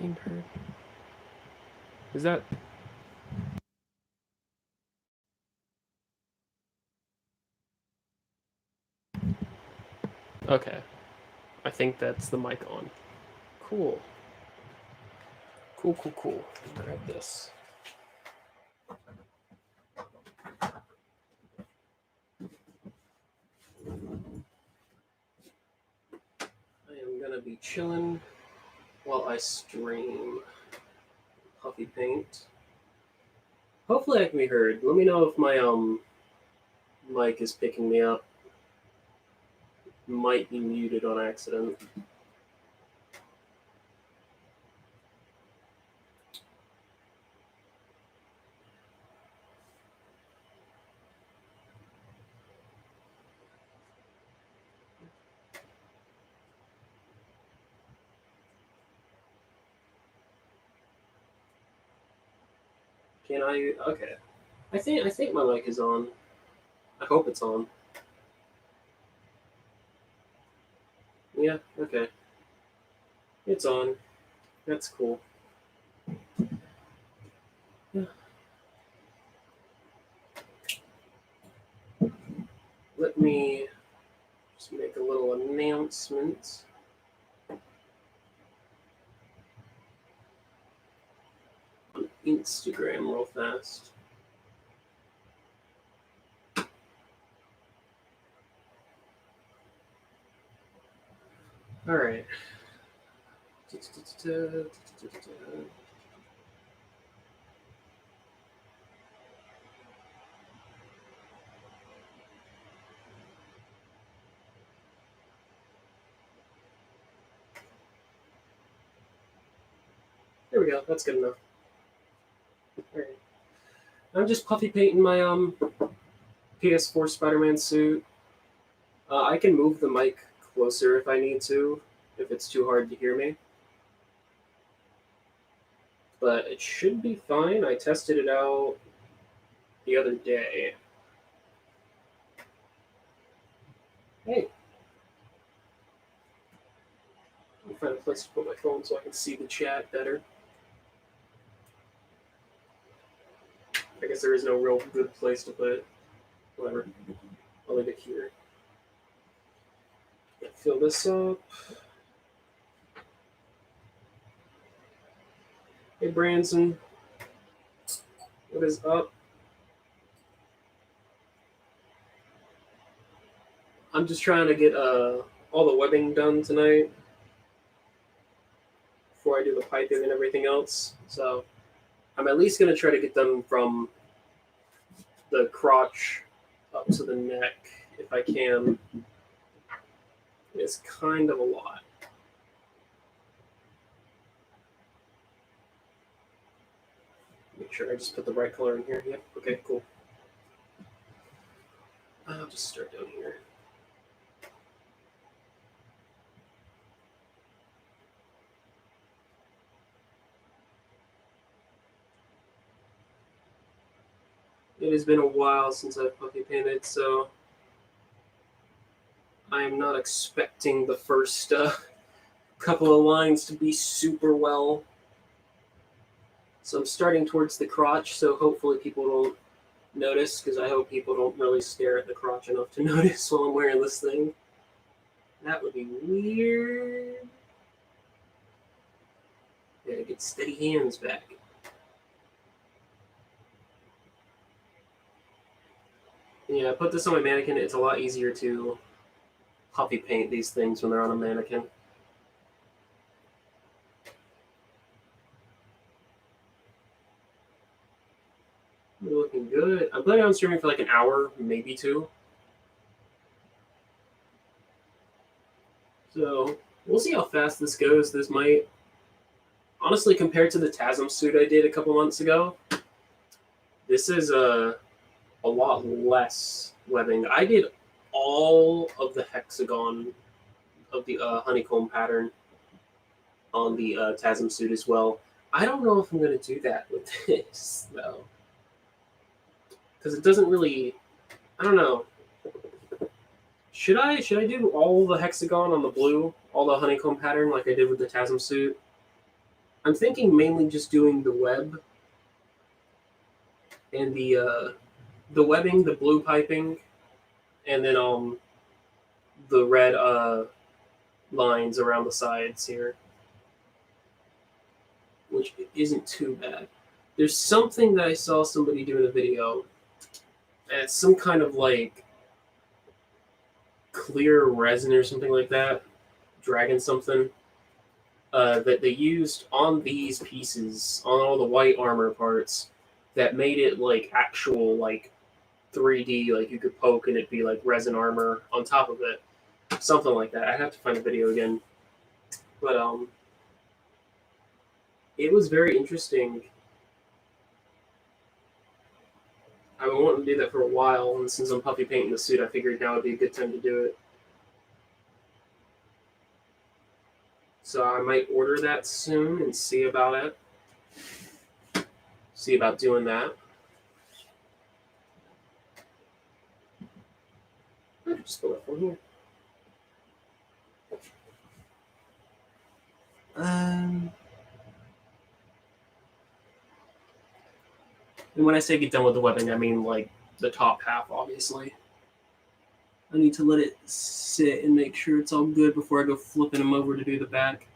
being heard? Is that... Okay. I think that's the mic on. Cool. Cool. Grab this. I am gonna be chilling while I stream Puffy Paint. Hopefully I can be heard. Let me know if my mic is picking me up. Might be muted on accident. Can I? Okay. I think my mic is on. I hope it's on. Yeah. Okay. It's on. That's cool. Yeah. Let me just make a little announcement. On Instagram real fast. All right. There we go. That's good enough. All right. I'm just puffy painting my PS4 Spider-Man suit. I can move the mic closer if I need to, if it's too hard to hear me. But it should be fine. I tested it out the other day. Hey. I'll find a place to put my phone so I can see the chat better. I guess there is no real good place to put it. Whatever. I'll leave it here. Fill this up. Hey, Branson. What is up? I'm just trying to get all the webbing done tonight before I do the piping and everything else. So I'm at least going to try to get them from the crotch up to the neck if I can. It's kind of a lot. Make sure I just put the right color in here. Yep, okay, cool. I'll just start down here. It has been a while since I've puffy painted, so I am not expecting the first couple of lines to be super well. So I'm starting towards the crotch, so hopefully people don't notice, because I hope people don't really stare at the crotch enough to notice while I'm wearing this thing. That would be weird. Gotta get steady hands back. Yeah, I put this on my mannequin. It's a lot easier to puffy paint these things when they're on a mannequin. You're looking good. I'm planning on streaming for like an hour, maybe two. So we'll see how fast this goes. This might, honestly, compared to the TASM suit I did a couple months ago, this is a lot less webbing. I did all of the hexagon of the honeycomb pattern on the TASM suit as well. I don't know if I'm going to do that with this, though. Because it doesn't really, I don't know. Should I do all the hexagon on the blue, all the honeycomb pattern like I did with the TASM suit? I'm thinking mainly just doing the web and the webbing, the blue piping, and then the red lines around the sides here, which isn't too bad. There's something that I saw somebody do in a video. And it's some kind of like clear resin or something like that, dragon something, that they used on these pieces, on all the white armor parts, that made it like actual like 3D, like you could poke and it'd be like resin armor on top of it, something like that. I have to find the video again, but it was very interesting. I've been wanting to do that for a while, and since I'm puffy painting the suit, I figured now would be a good time to do it. So I might order that soon and see about it. See about doing that. I could just go up from here. And when I say get done with the webbing, I mean like the top half, obviously. I need to let it sit and make sure it's all good before I go flipping them over to do the back.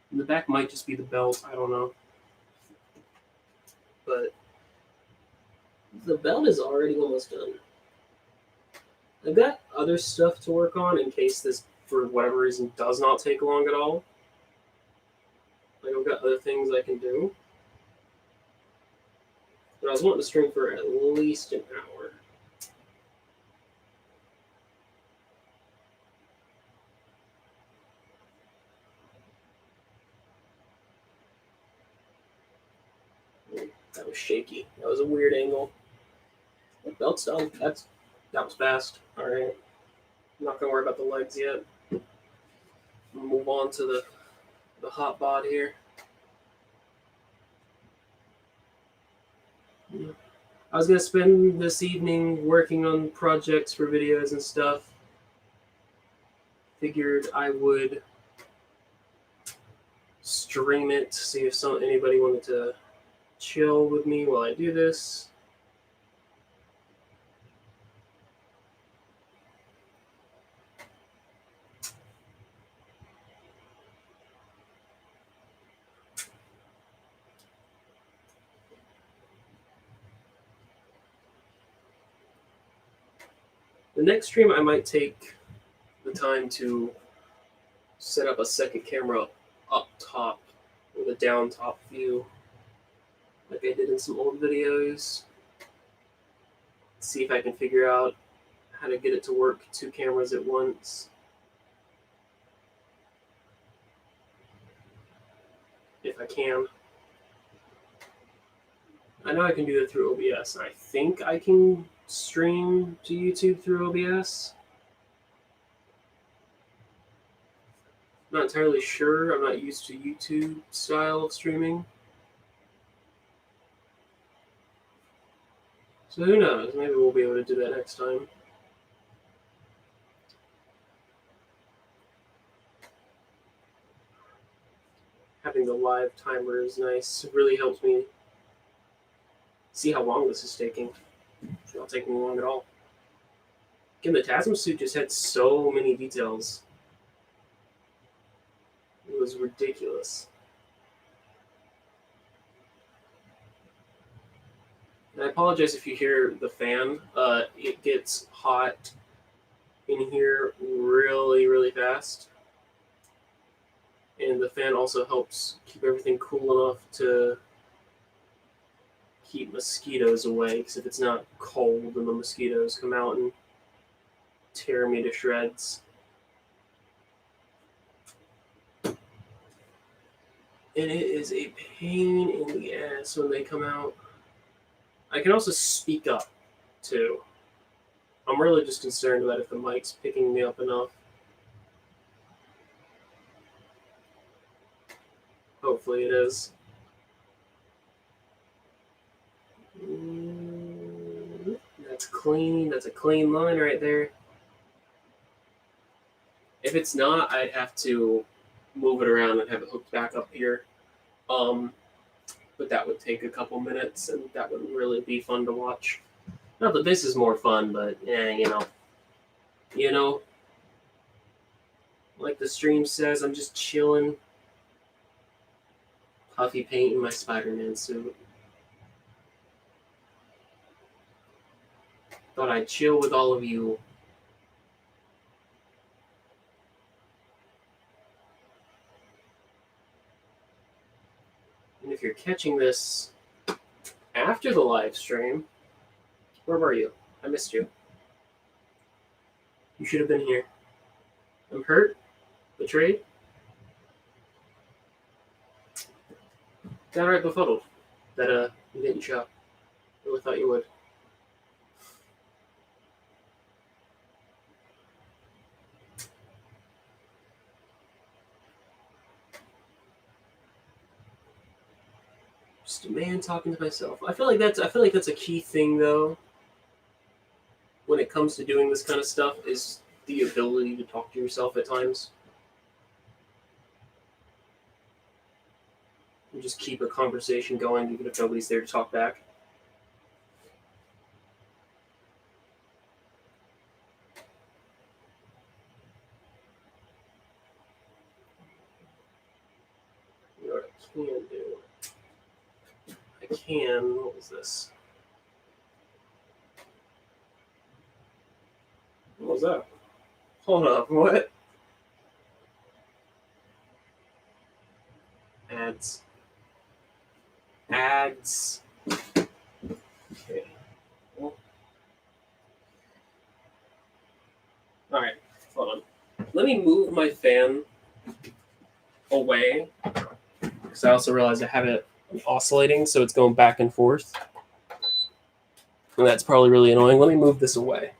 And the back might just be the belt, I don't know. But the belt is already almost done. I've got other stuff to work on in case this, for whatever reason, does not take long at all. Like, I've got other things I can do. But I was wanting to stream for at least an hour. That was shaky. That was a weird angle. The belt's done. That was fast. All right. I'm not gonna worry about the legs yet. Move on to the hot bod here. I was gonna spend this evening working on projects for videos and stuff. Figured I would stream it, see if anybody wanted to chill with me while I do this. The next stream, I might take the time to set up a second camera up top with a down top view, like I did in some old videos. See if I can figure out how to get it to work 2 cameras at once. If I can. I know I can do that through OBS, and I think I can stream to YouTube through OBS. I'm not entirely sure. I'm not used to YouTube style of streaming. So who knows? Maybe we'll be able to do that next time. Having the live timer is nice. It really helps me see how long this is taking. It's not taking long at all. Again, the TASM suit just had so many details. It was ridiculous. And I apologize if you hear the fan. It gets hot in here really, really fast. And the fan also helps keep everything cool enough to keep mosquitoes away, because if it's not cold, then the mosquitoes come out and tear me to shreds. And it is a pain in the ass when they come out. I can also speak up, too. I'm really just concerned about if the mic's picking me up enough. Hopefully it is. That's clean. That's a clean line right there. If it's not, I'd have to move it around and have it hooked back up here. But that would take a couple minutes, and that wouldn't really be fun to watch. Not that this is more fun, but you know, like the stream says, I'm just chilling. Puffy painting my Spider-Man suit. Thought I'd chill with all of you. And if you're catching this after the live stream, where were you? I missed you. You should have been here. I'm hurt, betrayed, downright befuddled that you didn't show. I really thought you would. Just a man talking to myself. I feel like that's a key thing though. When it comes to doing this kind of stuff, is the ability to talk to yourself at times. And just keep a conversation going even if nobody's there to talk back. You know what I can do? I can, what was this? What was that? Hold up, what? Ads. Okay. Well. Alright, hold on. Let me move my fan away, because I also realized I have it oscillating, so it's going back and forth. And that's probably really annoying. Let me move this away.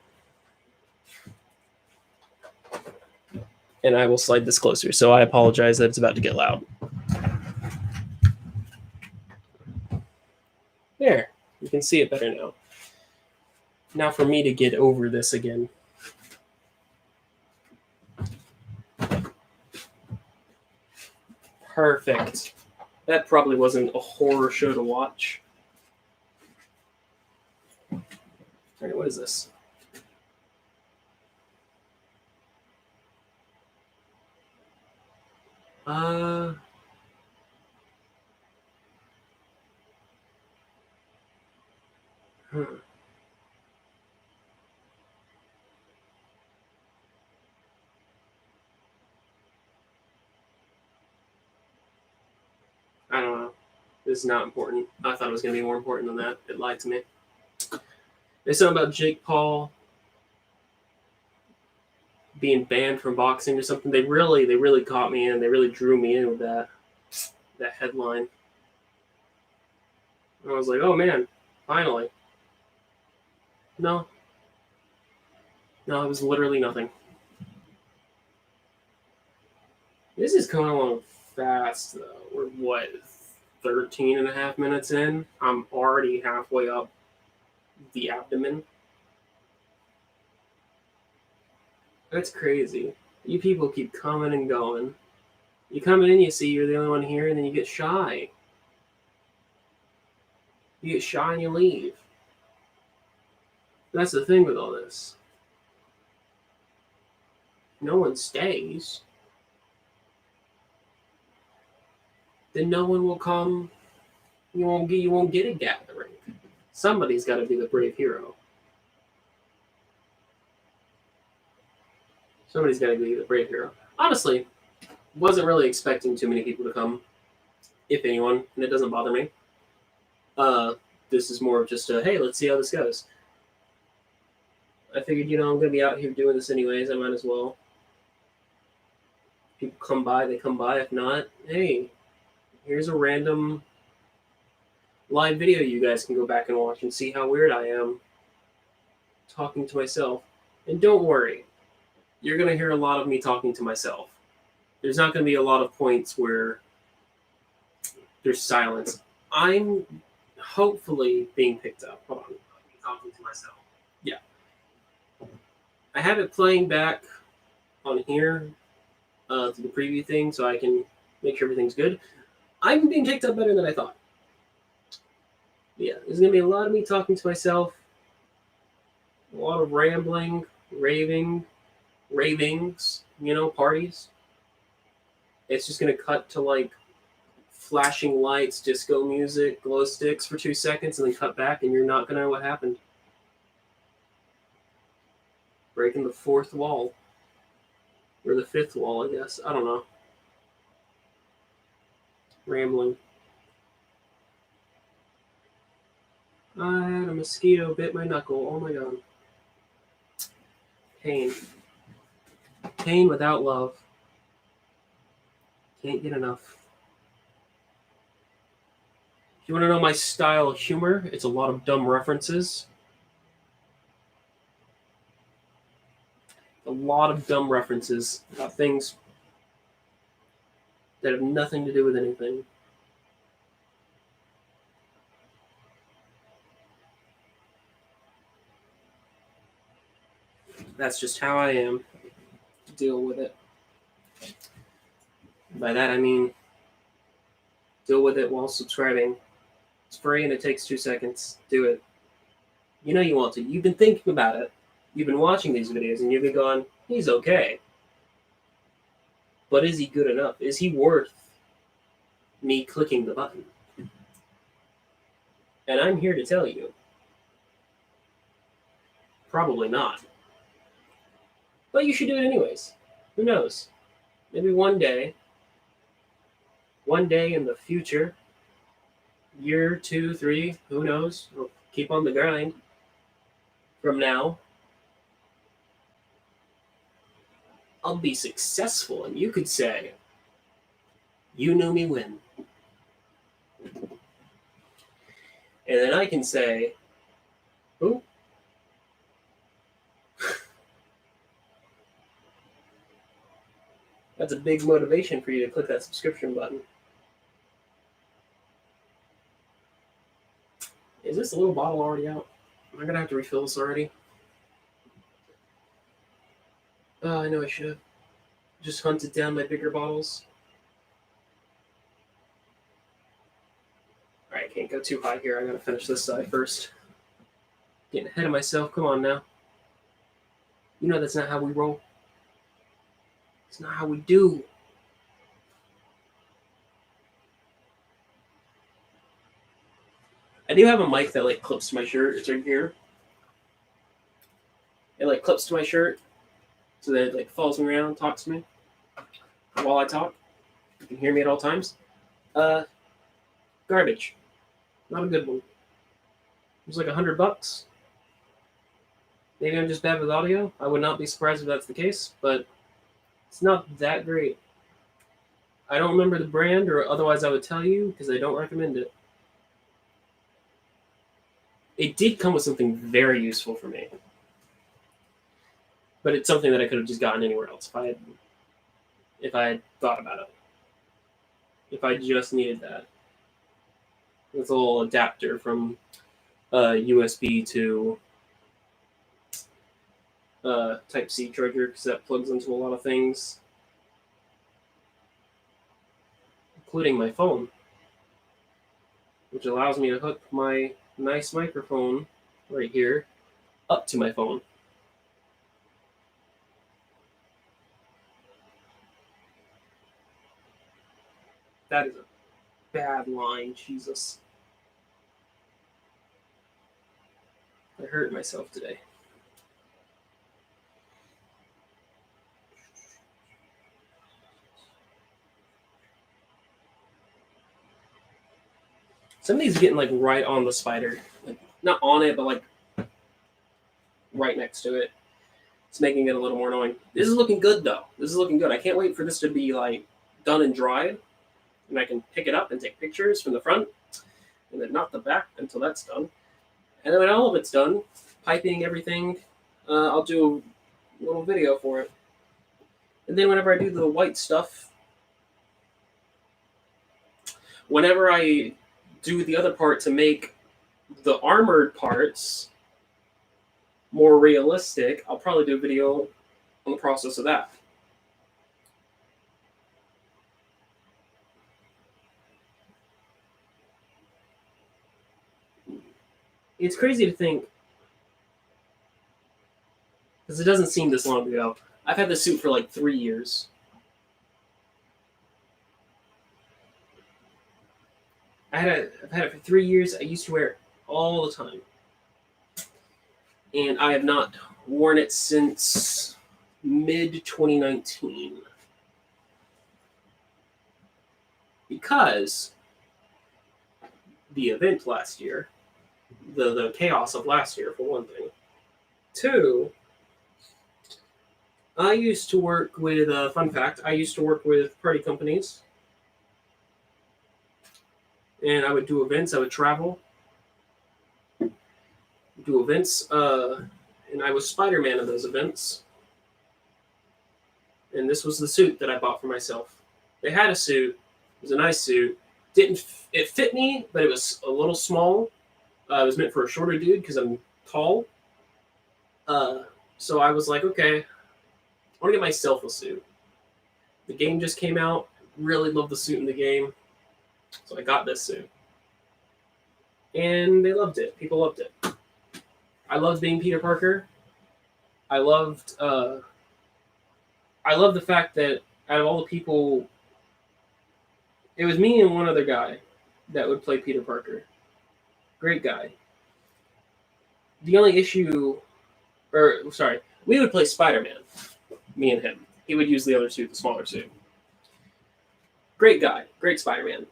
And I will slide this closer, so I apologize that it's about to get loud. There, you can see it better now. Now for me to get over this again. Perfect. That probably wasn't a horror show to watch. All right, what is this? I don't know. This is not important. I thought it was going to be more important than that. It lied to me. There's something about Jake Paul being banned from boxing or something. They really caught me in. They really drew me in with that headline. And I was like, oh man, finally. No, it was literally nothing. This is coming along fast, though. We're, what, 13 and a half minutes in? I'm already halfway up the abdomen. That's crazy. You people keep coming and going. You come in, you see you're the only one here, and then you get shy. You get shy and you leave. That's the thing with all this. No one stays. Then no one will come. You won't get a gathering. Somebody's got to be the brave hero. Somebody's got to be the brave hero. Honestly, wasn't really expecting too many people to come, if anyone, and it doesn't bother me. This is more of just a, hey, let's see how this goes. I figured, I'm going to be out here doing this anyways. I might as well. People come by, they come by. If not, hey, here's a random live video you guys can go back and watch and see how weird I am talking to myself. And don't worry, you're going to hear a lot of me talking to myself. There's not going to be a lot of points where there's silence. I'm hopefully being picked up. Hold on. I'm talking to myself. Yeah. I have it playing back on here to the preview thing so I can make sure everything's good. I'm being picked up better than I thought. Yeah, there's going to be a lot of me talking to myself, a lot of rambling, ravings, parties. It's just going to cut to like flashing lights, disco music, glow sticks for 2 seconds, and then cut back, and you're not going to know what happened. Breaking the fourth wall. Or the fifth wall, I guess. I don't know. Rambling. I had a mosquito bit my knuckle. Oh my god. Pain. Pain without love. Can't get enough. If you want to know my style of humor, it's a lot of dumb references. A lot of dumb references about things that have nothing to do with anything. That's just how I am. Deal with it. By that I mean deal with it while subscribing. It's free and it takes 2 seconds. Do it. You know you want to. You've been thinking about it. You've been watching these videos and you've been going, he's okay. But is he good enough? Is he worth me clicking the button? And I'm here to tell you, probably not. But you should do it anyways. Who knows? Maybe one day in the future, year, 2, 3, who knows? We'll keep on the grind. From now, I'll be successful, and you could say, you knew me when. And then I can say, who? That's a big motivation for you to click that subscription button. Is this little bottle already out? Am I going to have to refill this already? Oh, I know I should have just hunted down my bigger bottles. Alright, can't go too high here. I gotta finish this side first. Getting ahead of myself. Come on now. You know that's not how we roll. It's not how we do. I do have a mic that like clips to my shirt. It's right here. It like clips to my shirt so that it like follows me around, talks to me while I talk. You can hear me at all times. Garbage. Not a good one. It was like $100. Maybe I'm just bad with audio. I would not be surprised if that's the case, but it's not that great. I don't remember the brand, or otherwise I would tell you, because I don't recommend it. It did come with something very useful for me. But it's something that I could have just gotten anywhere else if I had thought about it. If I just needed that. With a little adapter from USB to Type-C charger, because that plugs into a lot of things, including my phone, which allows me to hook my nice microphone right here up to my phone. That is a bad line, Jesus. I hurt myself today. Some of these are getting like right on the spider. Like not on it, but like right next to it. It's making it a little more annoying. This is looking good though. This is looking good. I can't wait for this to be like done and dried. And I can pick it up and take pictures from the front. And then not the back until that's done. And then when all of it's done, piping everything, I'll do a little video for it. And then whenever I do the white stuff, whenever I do the other part to make the armored parts more realistic, I'll probably do a video on the process of that. it's crazy to think, because it doesn't seem this long ago. I've had this suit for like 3 years. I've had it for 3 years. I used to wear it all the time. And I have not worn it since mid 2019. Because the event last year, the chaos of last year, for one thing. Two, I used to work with, fun fact, I used to work with party companies. And I would do events, I would travel, do events, and I was Spider-Man at those events. And this was the suit that I bought for myself. They had a suit, it was a nice suit. It fit me, but it was a little small. It was meant for a shorter dude because I'm tall. So I was like, okay, I want to get myself a suit. The game just came out. Really love the suit in the game. So I got this suit. And they loved it. People loved it. I loved being Peter Parker. I loved the fact that out of all the people, it was me and one other guy that would play Peter Parker. Great guy. The only issue, we would play Spider-Man, me and him. He would use the other suit, the smaller suit. Great guy, great Spider-Man.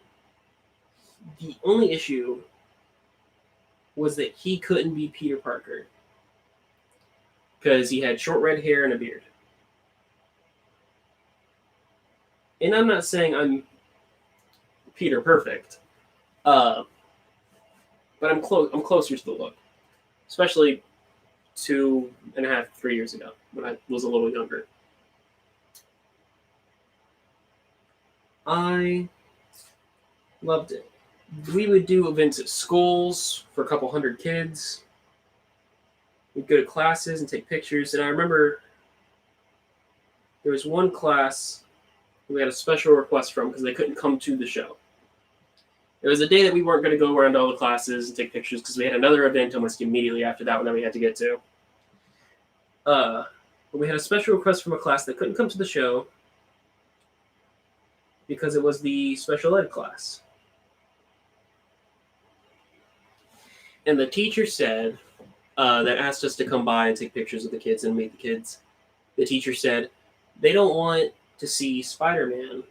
The only issue was that he couldn't be Peter Parker because he had short red hair and a beard. And I'm not saying I'm Peter Perfect, but I'm closer to the look, especially 2.5, 3 years ago when I was a little younger. I loved it. We would do events at schools for a couple hundred kids. We'd go to classes and take pictures. And I remember there was one class we had a special request from because they couldn't come to the show. It was a day that we weren't going to go around to all the classes and take pictures because we had another event almost immediately after that one that we had to get to. But we had a special request from a class that couldn't come to the show because it was the special ed class. And the teacher said, that asked us to come by and take pictures of the kids and meet the kids. The teacher said, they don't want to see Spider-Man.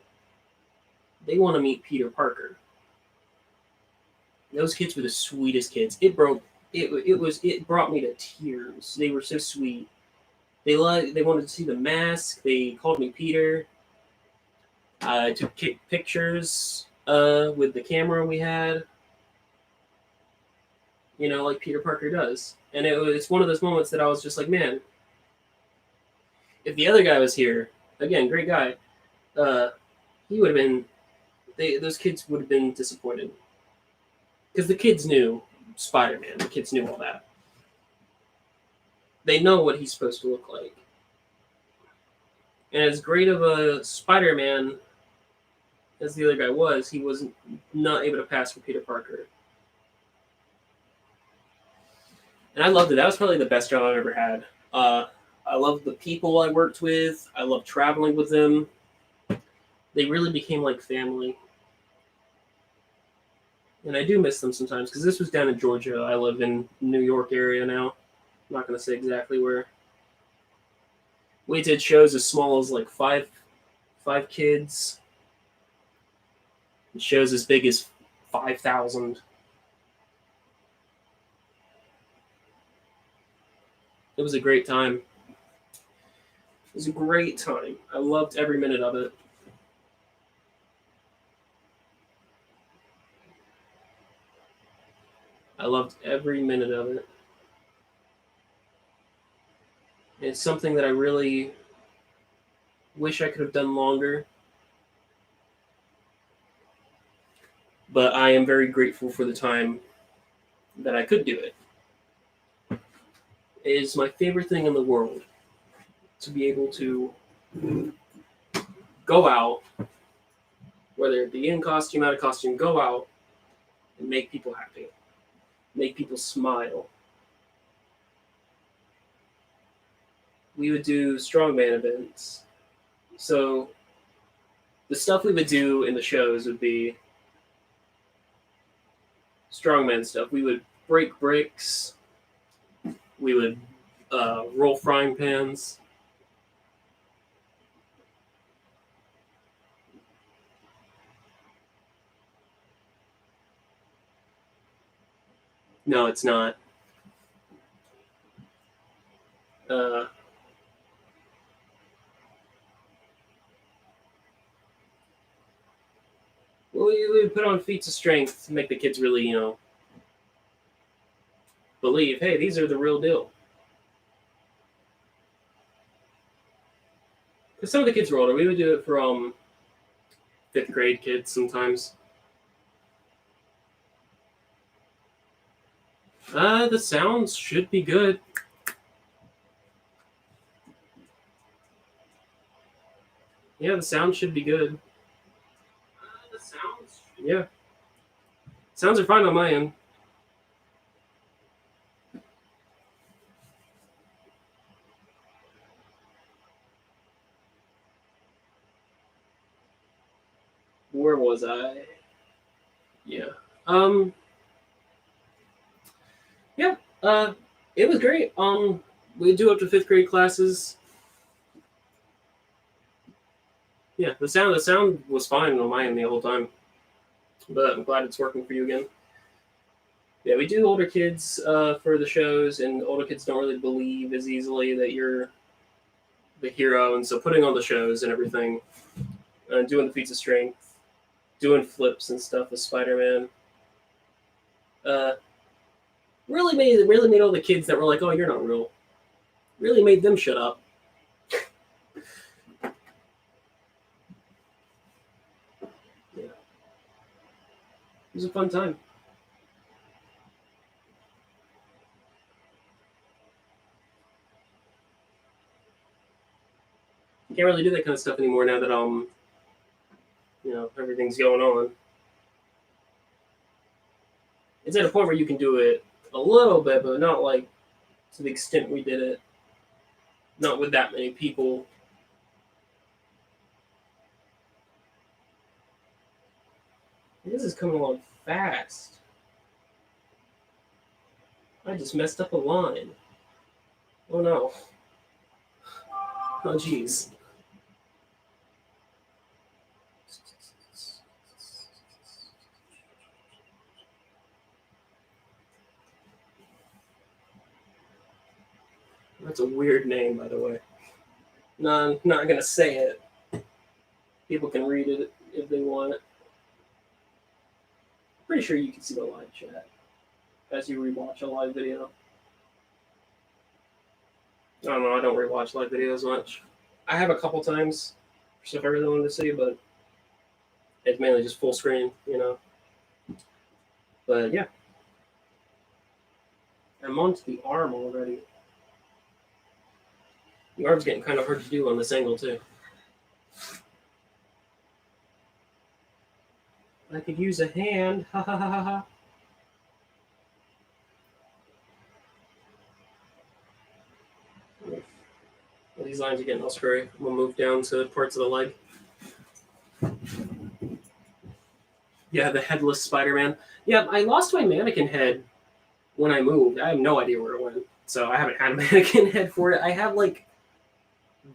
They want to meet Peter Parker. Those kids were the sweetest kids. It brought me to tears. They were so sweet. They wanted to see the mask. They called me Peter. I took pictures with the camera we had. You know, like Peter Parker does. And it's one of those moments that I was just like, man, if the other guy was here, again, great guy, he would have been, those kids would have been disappointed. Because the kids knew Spider-Man. The kids knew all that. They know what he's supposed to look like. And as great of a Spider-Man as the other guy was, he was not able to pass for Peter Parker. And I loved it. That was probably the best job I've ever had. I loved the people I worked with. I loved traveling with them. They really became like family. And I do miss them sometimes because this was down in Georgia. I live in New York area now. I'm not going to say exactly where. We did shows as small as like five kids. And shows as big as 5,000. It was a great time. It was a great time. I loved every minute of it. I loved every minute of it. It's something that I really wish I could have done longer. But I am very grateful for the time that I could do it. It is my favorite thing in the world to be able to go out, whether it be in costume, out of costume, go out and make people happy. make people smile. We would do strongman events. So the stuff we would do in the shows would be strongman stuff. We would break bricks. We would roll frying pans. No, it's not. Uh, well, we would put on feats of strength to make the kids really, believe, hey, these are the real deal. Because some of the kids were older. We would do it for fifth grade kids sometimes. The sounds should be good. Yeah, the sound should be good. Yeah. Sounds are fine on my end. Where was I? Yeah. Yeah. It was great. We do up to fifth grade classes. Yeah, the sound was fine on my end the whole time. But I'm glad it's working for you again. Yeah, we do older kids for the shows, and older kids don't really believe as easily that you're the hero, and so putting on the shows and everything, doing the feats of strength, doing flips and stuff with Spider-Man, uh, really made all the kids that were like, "Oh, you're not real," really made them shut up. Yeah, it was a fun time. Can't really do that kind of stuff anymore now that everything's going on. It's at a point where you can do it a little bit, but not like to the extent we did it. Not with that many people. This is coming along fast. I just messed up a line. Oh no. Oh jeez. That's a weird name, by the way. No, I'm not gonna say it. People can read it if they want. Pretty sure you can see the live chat as you rewatch a live video. I don't know. I don't rewatch live videos much. I have a couple times for stuff I really wanted to see, but it's mainly just full screen. But yeah, I'm onto the arm already. The arm's getting kind of hard to do on this angle too. I could use a hand. Ha ha ha ha ha. Well, these lines are getting all screwy. I'm gonna move down to parts of the leg. Yeah, the headless Spider-Man. Yeah, I lost my mannequin head when I moved. I have no idea where it went. So I haven't had a mannequin head for it. I have like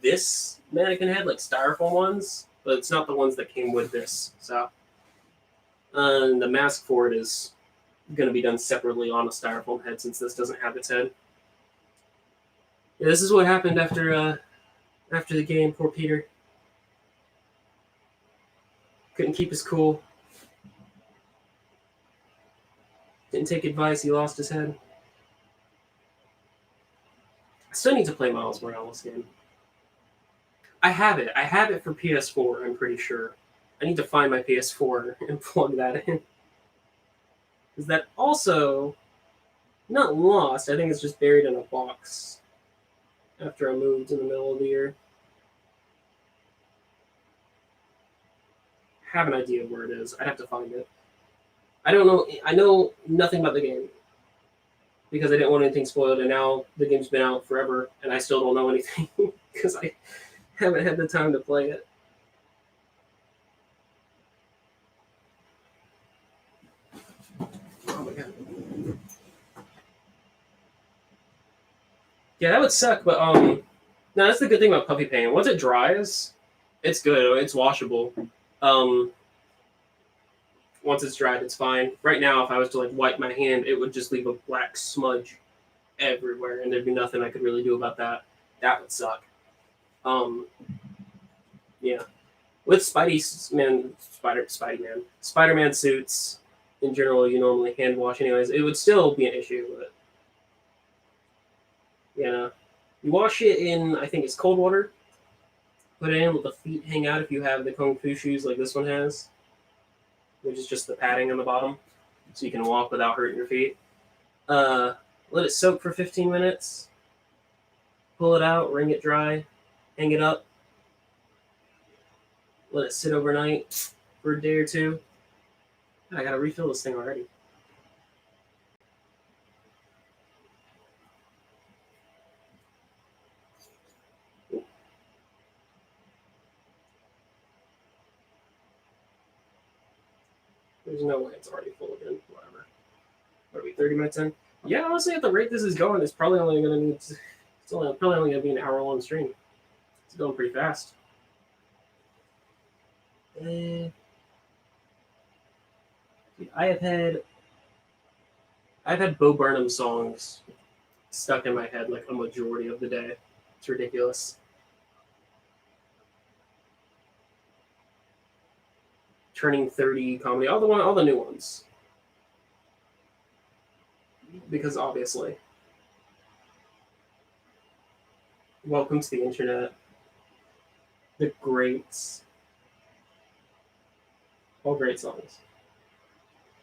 this mannequin head, like styrofoam ones, but it's not the ones that came with this. So the mask for it is going to be done separately on a styrofoam head since this doesn't have its head. Yeah, this is what happened after the game. Poor Peter couldn't keep his cool. Didn't take advice. He lost his head. I still need to play Miles Morales game. I have it. I have it for PS4. I'm pretty sure. I need to find my PS4 and plug that in. Is that also not lost? I think it's just buried in a box after I moved in the middle of the year. Have an idea of where it is. I'd have to find it. I don't know. I know nothing about the game. because I didn't want anything spoiled, and now the game's been out forever, and I still don't know anything because I haven't had the time to play it. Oh my god. Yeah, that would suck, but no, that's the good thing about puffy paint. Once it dries, it's good. It's washable. Um, once it's dried, it's fine. Right now, if I was to like wipe my hand, it would just leave a black smudge everywhere, and there'd be nothing I could really do about that. That would suck. Um, yeah, with Spider Man suits in general, you normally hand wash anyways. It would still be an issue, but yeah, you wash it in I think it's cold water. Put it in, let the feet hang out if you have the kung fu shoes like this one has, which is just the padding on the bottom, so you can walk without hurting your feet. Uh, let it soak for 15 minutes. Pull it out, wring it dry, hang it up. Let it sit overnight for a day or two. I gotta refill this thing already. There's no way it's already full again. Whatever. What are we, 30 minutes in? Yeah, honestly, at the rate this is going, it's probably only going to need. It's probably only going to be an hour-long stream. It's going pretty fast. Dude, I've had Bo Burnham songs stuck in my head like a majority of the day. It's ridiculous. Turning 30 comedy, all the new ones. Because obviously. Welcome to the internet. The greats. All great songs.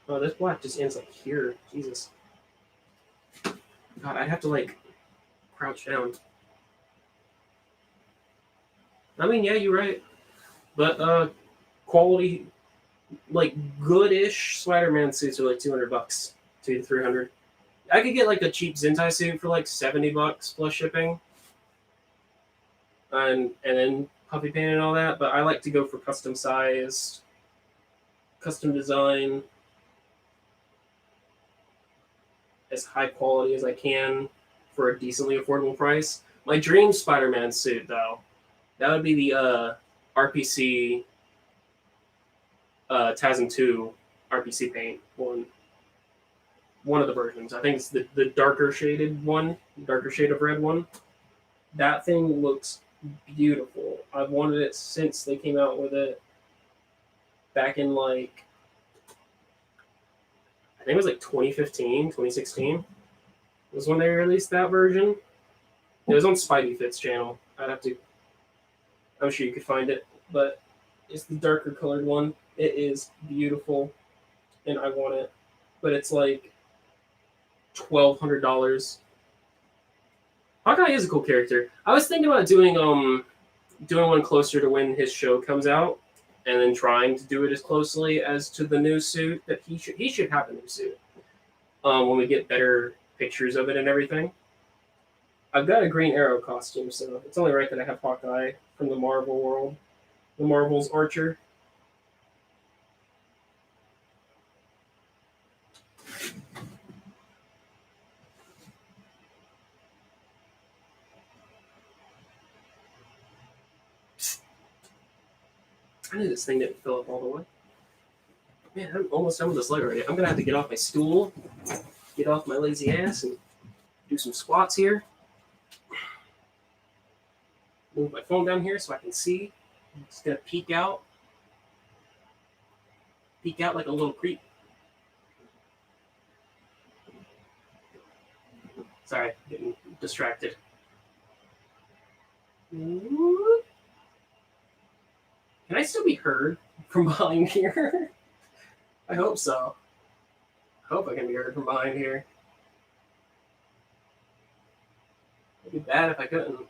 Oh, this black just ends like here. Jesus. God, I'd have to like crouch down. I mean, yeah, you're right. But quality, like goodish Spider-Man suits are like $200, $200 to $300. I could get like a cheap Zentai suit for like $70 plus shipping, and then puffy paint and all that. But I like to go for custom sized, custom design, as high quality as I can for a decently affordable price. My dream Spider-Man suit, though, that would be the RPC TASM 2 RPC paint one. One of the versions. I think it's the darker shaded one, darker shade of red one. That thing looks beautiful. I've wanted it since they came out with it back in like, I think it was like 2015, 2016 was when they released that version. It was on Spidey Fit's channel. I'm sure you could find it, but it's the darker colored one. It is beautiful, and I want it, but it's like $1,200. Hawkeye is a cool character. I was thinking about doing one closer to when his show comes out, and then trying to do it as closely as to the new suit that he should have a new suit. When we get better pictures of it and everything. I've got a Green Arrow costume, so it's only right that I have Hawkeye from the Marvel world, the Marvel's Archer. I knew this thing didn't fill up all the way. Man, I'm almost done with this leg already. I'm gonna have to get off my stool, get off my lazy ass, and do some squats here. Move my phone down here so I can see. I'm just gonna peek out like a little creep. Sorry, getting distracted. Can I still be heard from behind here? I hope so. I hope I can be heard from behind here. It'd be bad if I couldn't.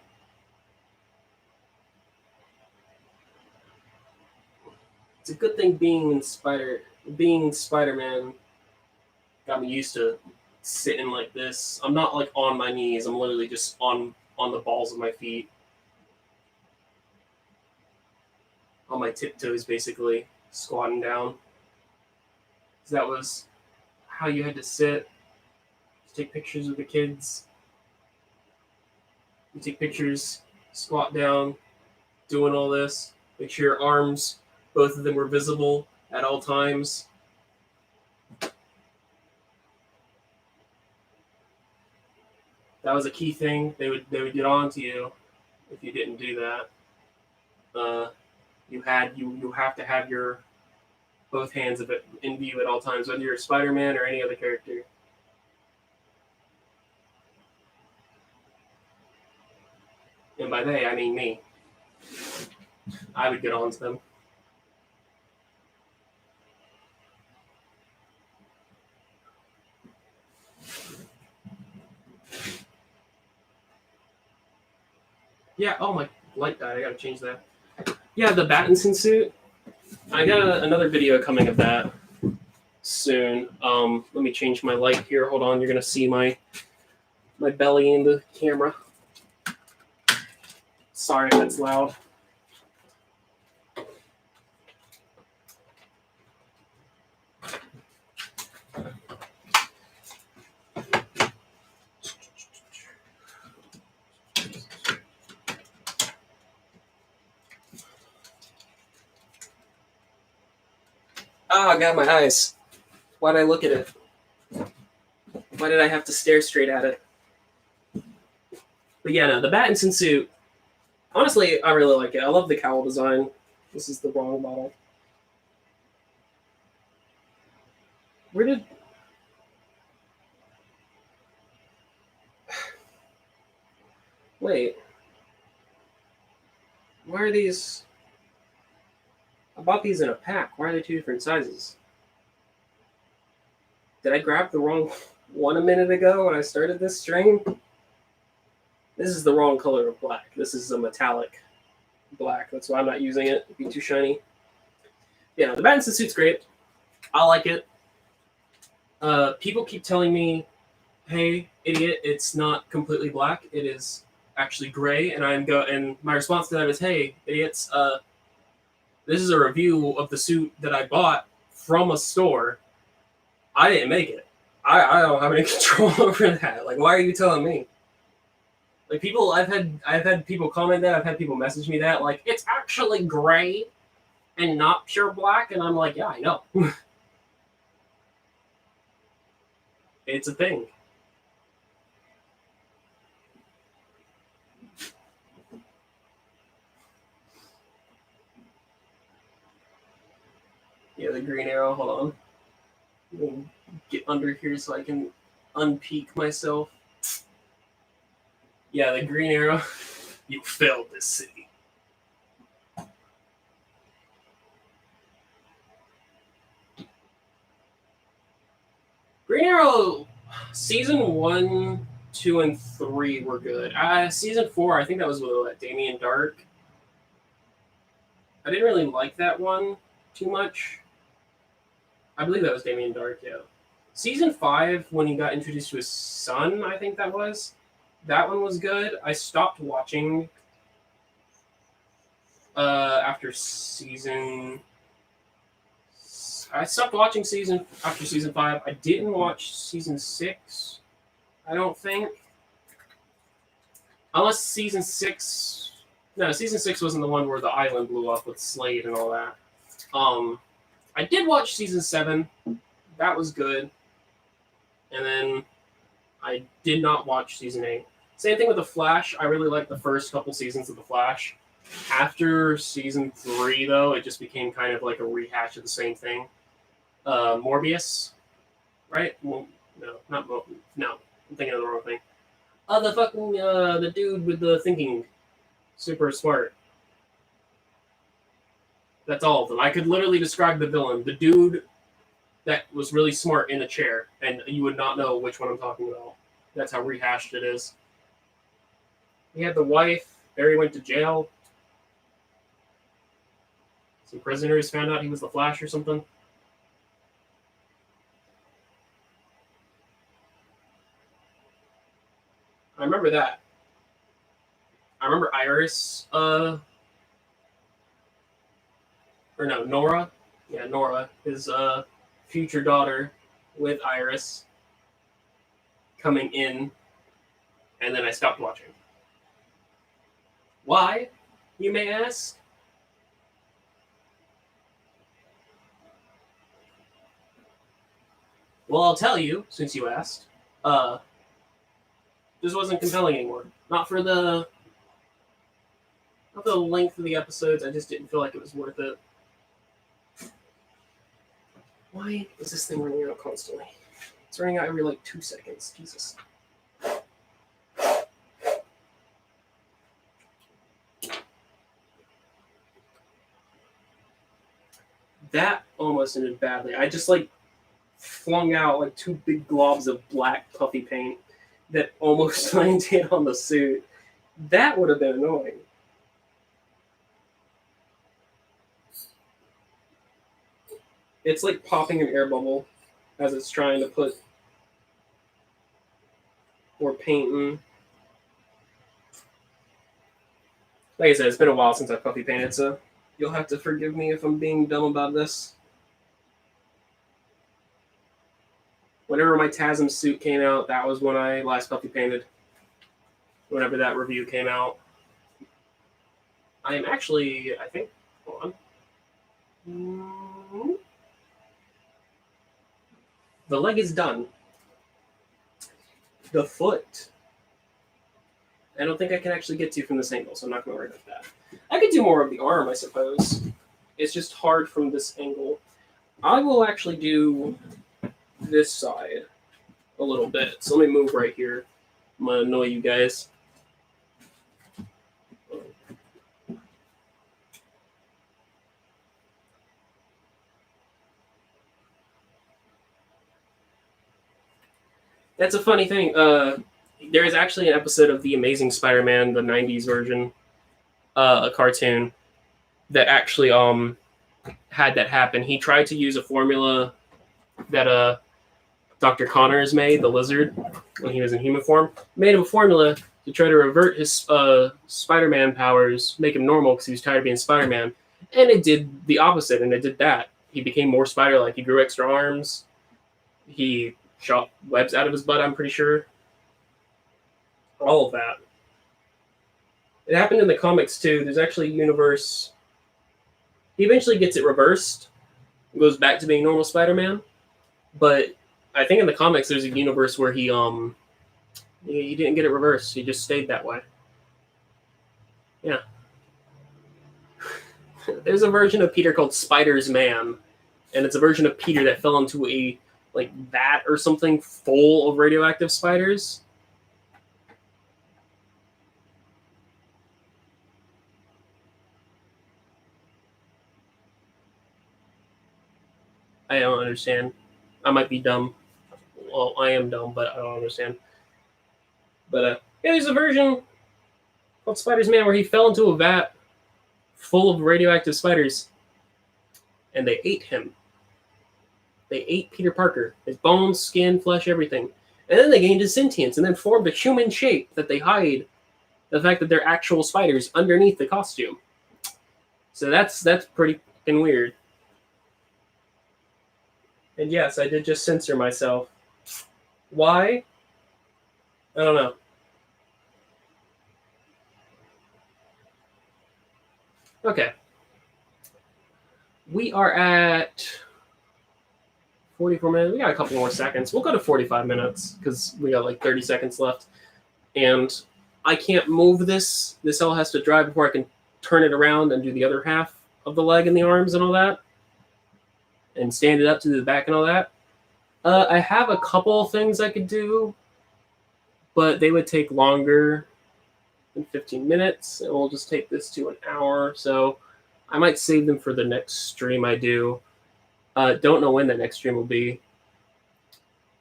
It's a good thing being Spider-Man got me used to sitting like this. I'm not like on my knees. I'm literally just on the balls of my feet. On my tiptoes, basically, squatting down. That was how you had to sit. Take pictures of the kids. You take pictures, squat down, doing all this. Make sure your arms, both of them, were visible at all times. That was a key thing. They would get on to you if you didn't do that. You have to have your both hands of it in view at all times, whether you're Spider-Man or any other character. And by they, I mean me. I would get on to them. Yeah, oh, my light died. I gotta change that. Yeah, the Battinson suit. I got another video coming of that soon. Let me change my light here. Hold on, you're gonna see my belly in the camera. Sorry if that's loud. Oh, I got my eyes. Why did I look at it? Why did I have to stare straight at it? But yeah, no, the Battinson suit, honestly, I really like it. I love the cowl design. This is the wrong bottle. Where did... Wait. Why are these... I bought these in a pack. Why are they two different sizes? Did I grab the wrong one a minute ago when I started this stream? This is the wrong color of black. This is a metallic black. That's why I'm not using it. It'd be too shiny. Yeah, the Battinson suit's great. I like it. People keep telling me, hey, idiot, it's not completely black. It is actually gray. And my response to that is, hey, idiots, this is a review of the suit that I bought from a store. I didn't make it. I don't have any control over that. Like, why are you telling me? Like, people, I've had people comment that. I've had people message me that. Like, it's actually gray and not pure black. And I'm like, yeah, I know. It's a thing. Yeah, the Green Arrow. Hold on. Let me get under here so I can unpeak myself. Yeah, the Green Arrow. You failed this city. Green Arrow, season 1, 2, and 3 were good. Season 4, I think that was with Damien Dark. I didn't really like that one too much. I believe that was Damien Dark, yeah. Season 5, when he got introduced to his son, I think that was. That one was good. I stopped watching after season... I stopped watching after season 5. I didn't watch season 6, I don't think. Unless season 6... No, season 6 wasn't the one where the island blew up with Slade and all that. I did watch season 7. That was good. And then I did not watch season 8. Same thing with The Flash. I really liked the first couple seasons of The Flash. After season 3, though, it just became kind of like a rehash of the same thing. Morbius, right? Well, no, not Morbius. No, I'm thinking of the wrong thing. The dude with the thinking, super smart. That's all of them. I could literally describe the villain. The dude that was really smart in a chair, and you would not know which one I'm talking about. That's how rehashed it is. He had the wife. Barry went to jail. Some prisoners found out he was the Flash or something. remember that. I remember Iris, Nora. Yeah, Nora, his future daughter with Iris coming in, and then I stopped watching. Why, you may ask? Well, I'll tell you, since you asked. This wasn't compelling anymore. Not for the length of the episodes. I just didn't feel like it was worth it. Why is this thing running out constantly? It's running out every like 2 seconds. Jesus. That almost ended badly. I just like flung out like 2 big globs of black puffy paint that almost landed on the suit. That would have been annoying. It's like popping an air bubble as it's trying to put more paint in. Like I said, it's been a while since I puffy painted, so you'll have to forgive me if I'm being dumb about this. Whenever my TASM suit came out, that was when I last puffy painted. Whenever that review came out. I am actually, I think, hold on. The leg is done. The foot, I don't think I can actually get to from this angle, so I'm not going to worry about that. I could do more of the arm, I suppose. It's just hard from this angle. I will actually do this side a little bit. So let me move right here. I'm going to annoy you guys. That's a funny thing. There is actually an episode of The Amazing Spider-Man, the 90s version, a cartoon, that actually had that happen. He tried to use a formula that Dr. Connors made, the lizard, when he was in human form. Made him a formula to try to revert his Spider-Man powers, make him normal because he was tired of being Spider-Man. And it did the opposite, and it did that. He became more spider-like. He grew extra arms. He shot webs out of his butt, I'm pretty sure. All of that. It happened in the comics, too. There's actually a universe. He eventually gets it reversed. Goes back to being normal Spider-Man. But I think in the comics, there's a universe where he didn't get it reversed. He just stayed that way. Yeah. There's a version of Peter called Spider's Man. And it's a version of Peter that fell into a vat or something full of radioactive spiders. I don't understand. I might be dumb. Well, I am dumb, but I don't understand. But yeah, there's a version called Spider's Man where he fell into a vat full of radioactive spiders, and they ate him. They ate Peter Parker, his bones, skin, flesh, everything. And then they gained his sentience and then formed a human shape that they hide the fact that they're actual spiders underneath the costume. So that's pretty fucking weird. And yes, I did just censor myself. Why? I don't know. Okay. We are at 44 minutes. We got a couple more seconds. We'll go to 45 minutes because we got like 30 seconds left. And I can't move this. This all has to dry before I can turn it around and do the other half of the leg and the arms and all that. And stand it up to the back and all that. I have a couple of things I could do, but they would take longer than 15 minutes. And we'll just take this to an hour. So I might save them for the next stream I do. Don't know when the next stream will be,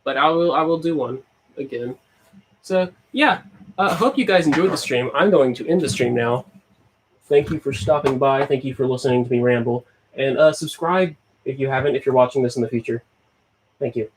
but I will do one again. So yeah, hope you guys enjoyed the stream. I'm going to end the stream now. Thank you for stopping by. Thank you for listening to me ramble, and subscribe if you haven't. If you're watching this in the future, thank you.